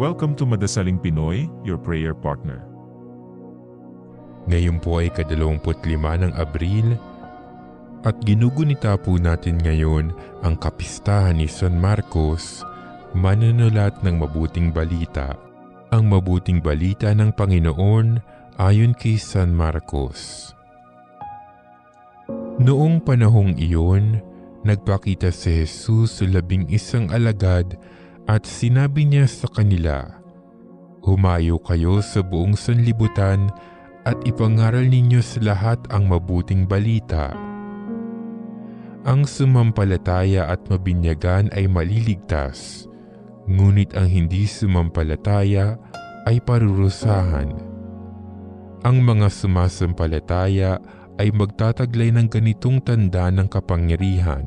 Welcome to Madasaling Pinoy, your prayer partner. Ngayon po ay ika-25 ng Abril at ginugunita po natin ngayon ang kapistahan ni San Marcos, manunulat ng mabuting balita. Ang mabuting balita ng Panginoon ayon kay San Marcos. Noong panahong iyon, nagpakita si Jesus sa 11 alagad at sinabi niya sa kanila, "Humayo kayo sa buong sanlibutan at ipangaral ninyo sa lahat ang mabuting balita. Ang sumampalataya at mabinyagan ay maliligtas, ngunit ang hindi sumampalataya ay parurusahan. Ang mga sumasampalataya ay magtataglay ng ganitong tanda ng kapangyarihan.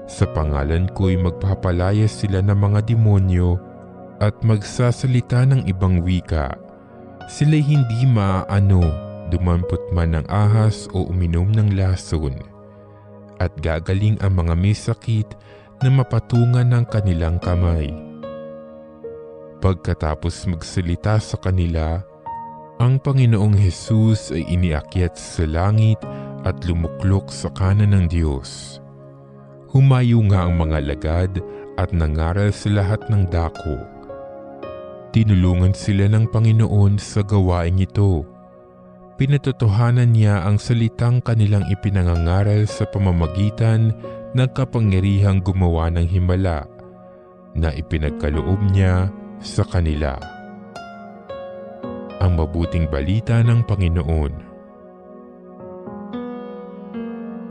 Sa pangalan ko'y magpapalaya sila ng mga demonyo at magsasalita ng ibang wika. Sila'y hindi maaano, dumampot man ng ahas o uminom ng lason. At gagaling ang mga may sakit na mapatungan ng kanilang kamay. Pagkatapos magsalita sa kanila, ang Panginoong Jesus ay iniakyat sa langit at lumuklok sa kanan ng Diyos. Humayo nga ang mga alagad at nangaral sa lahat ng dako. Tinulungan sila ng Panginoon sa gawaing ito. Pinatotohanan niya ang salitang kanilang ipinangangaral sa pamamagitan ng kapangyarihang gumawa ng himala na ipinagkaloob niya sa kanila. Ang mabuting balita ng Panginoon.